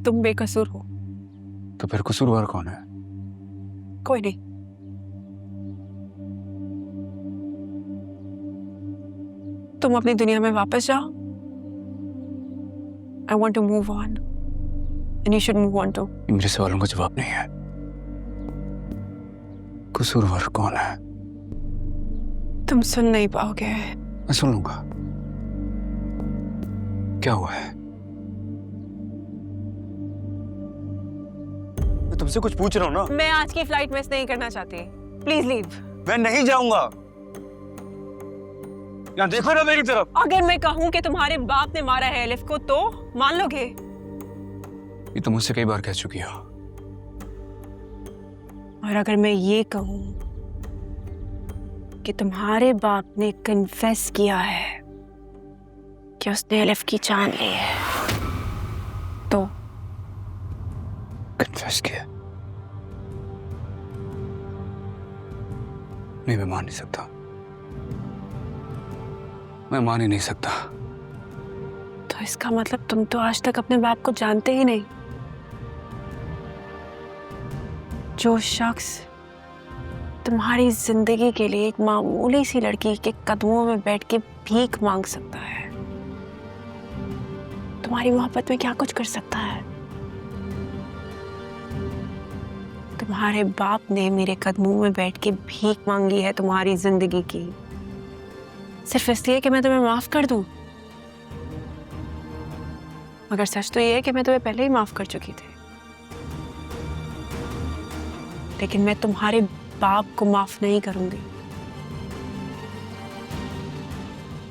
तुम बेकसूर हो। तो फिर कसूरवार कौन है? कोई नहीं। तुम अपनी दुनिया में वापस जाओ। I want to move on and you should move on too. मेरे सवालों का जवाब नहीं है। कसूरवार कौन है? तुम सुन नहीं पाओगे। मैं सुन लूंगा। क्या हुआ है? मैं तुमसे कुछ पूछ रहा हूं ना। मैं आज की फ्लाइट मिस नहीं करना चाहती। Please leave. मैं नहीं जाऊंगा। यहाँ देखो ना मेरी तरफ। अगर मैं कहूँ कि तुम्हारे बाप ने मारा है एलिफ को तो मान लोगे? ये तुम मुझसे कई बार कह चुकी हो। और अगर मैं ये कहूँ कि तुम्हारे बाप ने कन्फेस किया है कि उसने एलिफ की जान ली है तो? कन्फेस किया? नहीं, मैं मान नहीं सकता। मैं मान ही नहीं सकता। तो इसका मतलब तुम तो आज तक अपने बाप को जानते ही नहीं। जो शख्स तुम्हारी जिंदगी के लिए एक मामूली सी लड़की के कदमों में बैठ के भीख मांग सकता है, तुम्हारी मोहब्बत में क्या कुछ कर सकता है। तुम्हारे बाप ने मेरे कदमों में बैठ के भीख मांगी है तुम्हारी जिंदगी की, सिर्फ इसलिए कि मैं तुम्हें माफ कर दूं। मगर सच तो ये है कि मैं तुम्हें पहले ही माफ कर चुकी थी, लेकिन मैं तुम्हारे बाप को माफ नहीं करूंगी।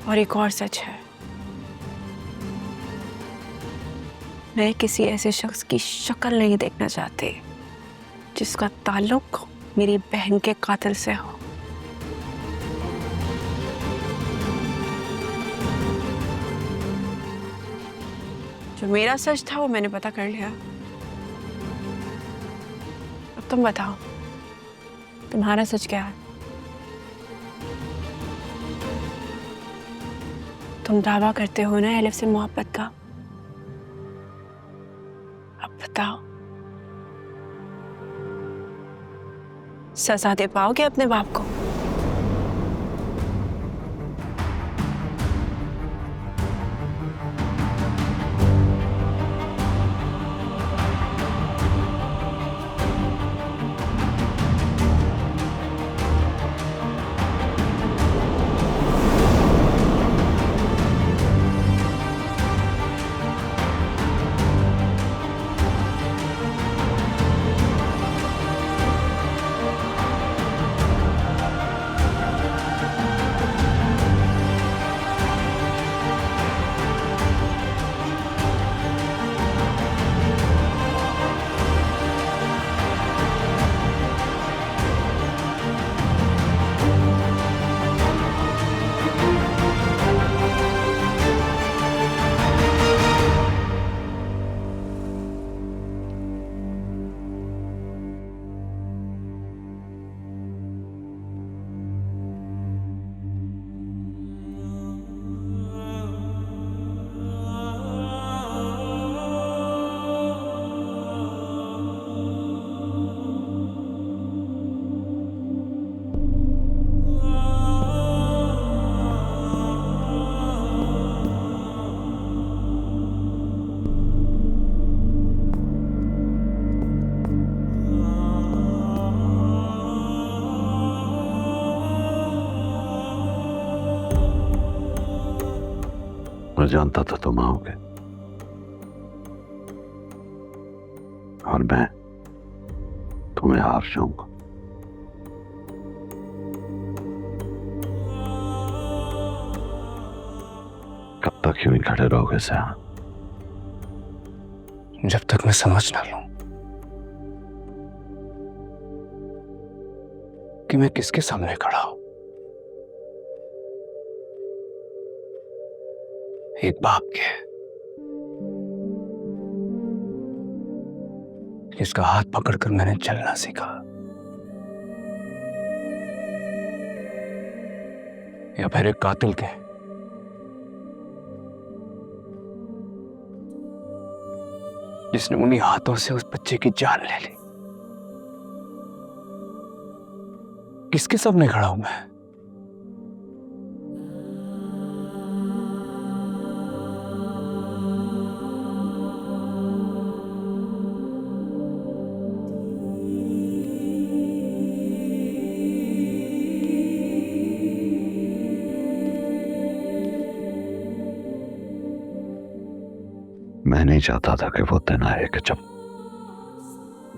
और एक और सच है, मैं किसी ऐसे शख्स की शक्ल नहीं देखना चाहती जिसका ताल्लुक मेरी बहन के कातिल से हो। जो मेरा सच था वो मैंने पता कर लिया। अब तुम बताओ, तुम्हारा सच क्या है? तुम दावा करते हो ना एलिफ से मोहब्बत का। अब बताओ, सजा दे पाओगे अपने बाप को? मैं जानता था तुम आओगे और मैं तुम्हें हार जाऊंगा। कब तक यूं ही खड़े रहोगे सयान? जब तक मैं समझ ना लूं कि मैं किसके सामने खड़ा हूं। एक बाप के, जिसका हाथ पकड़कर मैंने चलना सीखा, या फिर एक कातिल के, जिसने उन्हीं हाथों से उस बच्चे की जान ले ली। किसके सामने खड़ा हूं मैं? मैं नहीं चाहता था कि वो दिन आए कि जब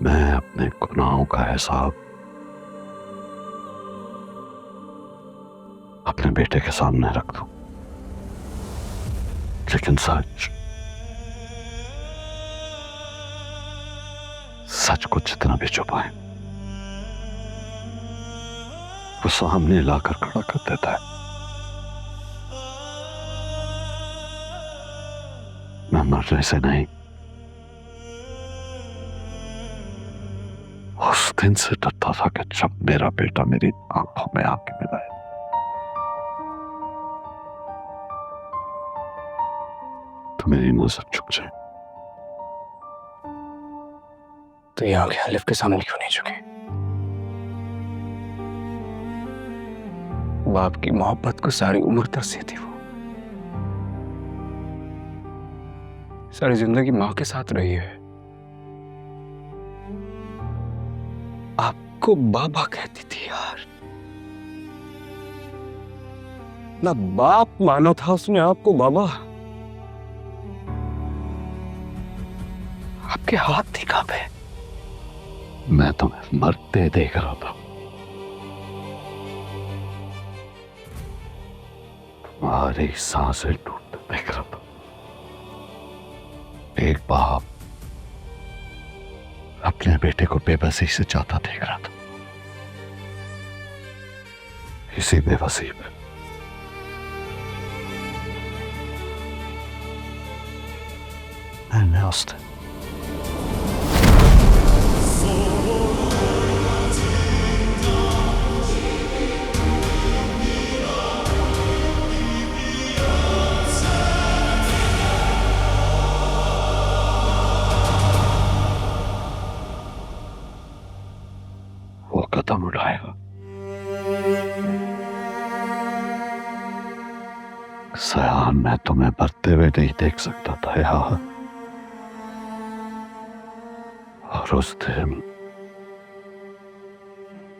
मैं अपने गुनाहों का हिसाब अपने बेटे के सामने रख दूं, लेकिन सच को जितना भी छुपाए वो सामने लाकर खड़ा कर देता है। मैं मरने से नहीं, उस दिन से डरता था कि जब मेरा बेटा मेरी आंखों में आंखें मिलाए तो मेरी नजर झुक जाए। तो ये आंखें अलिफ के सामने क्यों नहीं झुकी? बाप की मोहब्बत को सारी उम्र तरसी थी वो। सारी जिंदगी मां के साथ रही है। आपको बाबा कहती थी यार। ना बाप मानो था उसने आपको बाबा। आपके हाथ थी कहां पे? मैं तुम्हें मरते देख रहा था। तुम्हारी सांसें टूटते देख रहा था। एक बाप अपने बेटे को बेबसी से जाता देख रहा था। इसी बेबसी में मैंने उस दिन वो कदम उठाया। सयान, मैं तुम्हें मरते हुए नहीं देख सकता था यार। और उस दिन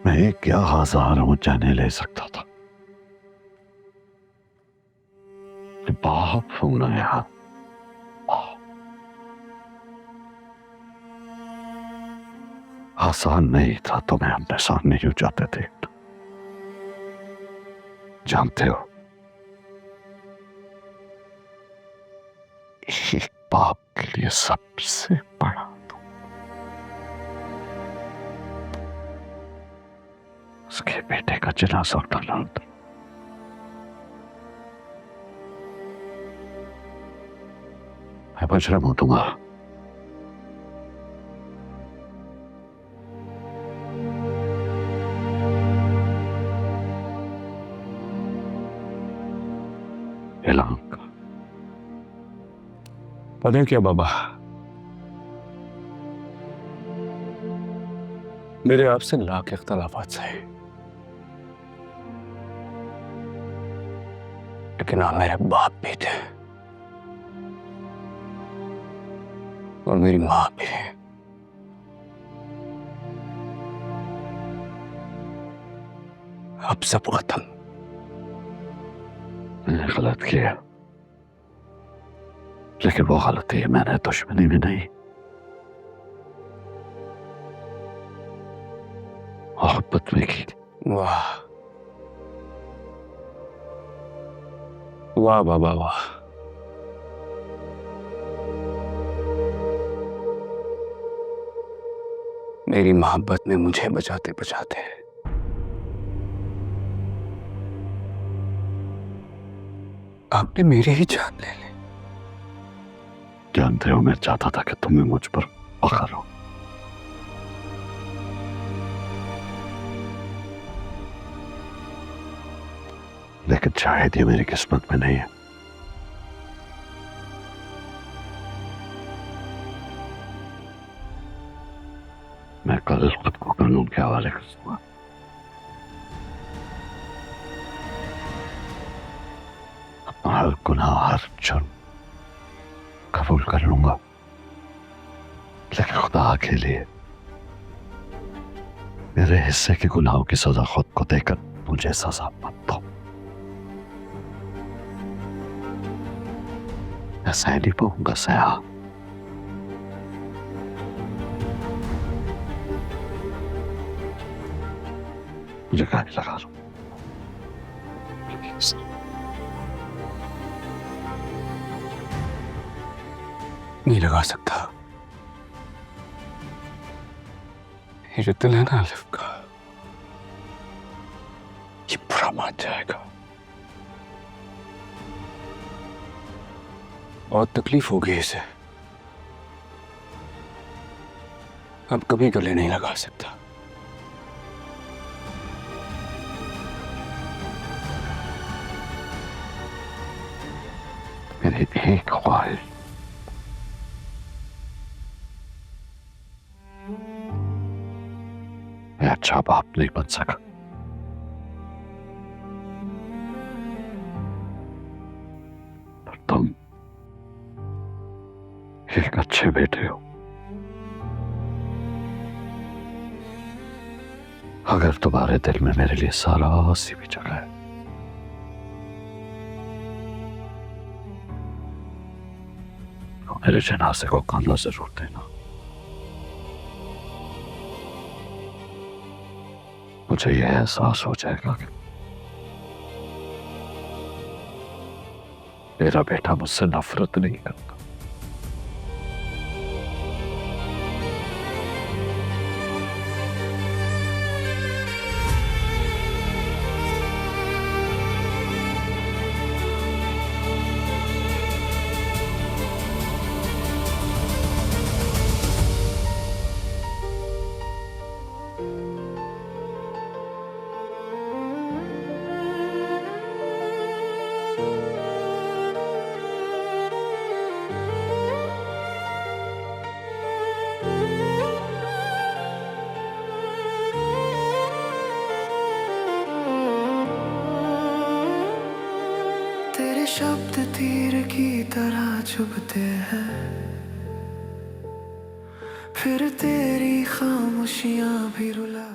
मैं 11,000 जाने ले सकता था। बाप हूं ना यार। आसान नहीं था तुम्हें अपने सामने यूं जाते देखना। जानते हो, एक बाप के लिए सबसे बड़ा उसके बेटे का जनाजा उठाना होता। मैं बजरा मुंह दूंगा। ऐलान का पता है क्या बाबा, मेरे आपसे लाख इख्तलाफात सही, लेकिन आप मेरे बाप भी थे और मेरी मां भी। अब सब खत्म। मैंने गलत किया, लेकिन वो गलती मैंने दुश्मनी में नहीं, मोहब्बत में की। वाह वाह बाबा वाह। मेरी मोहब्बत में मुझे बचाते बचाते आपने मेरी ही जान ले ली। जानते हो, मैं चाहता था कि तुम्हें मुझ पर फख्र हो। लेकिन शायद ये मेरी किस्मत में नहीं है। के हवाले कर दूंगा। अपना हर गुनाह, हर जुर्म कबूल कर लूंगा, लेकिन खुदा के लिए मेरे हिस्से के गुनाहों की सजा खुद को देकर मुझे सजा मत दो। मैं सह नहीं पाऊंगा सया। मुझे गाली लगा लो प्लीज। नहीं लगा सकता। ये जो दिल है ना अलिफ का, ये बुरा मान जाएगा और तकलीफ होगी इसे। अब कभी गले नहीं लगा सकता। मेरी एक ख्वाहिश, मैं अच्छा बाप नहीं बन सका, पर तुम एक अच्छे बेटे हो। अगर तुम्हारे दिल में मेरे लिए सारा सी भी जगह है, तो मेरे जनाजे को खाना जरूर देना। मुझे यह एहसास हो जाएगा कि मेरा बेटा मुझसे नफरत नहीं करता। तेरे शब्द तीर की तरह चुभते हैं, फिर तेरी खामोशियां भी रुला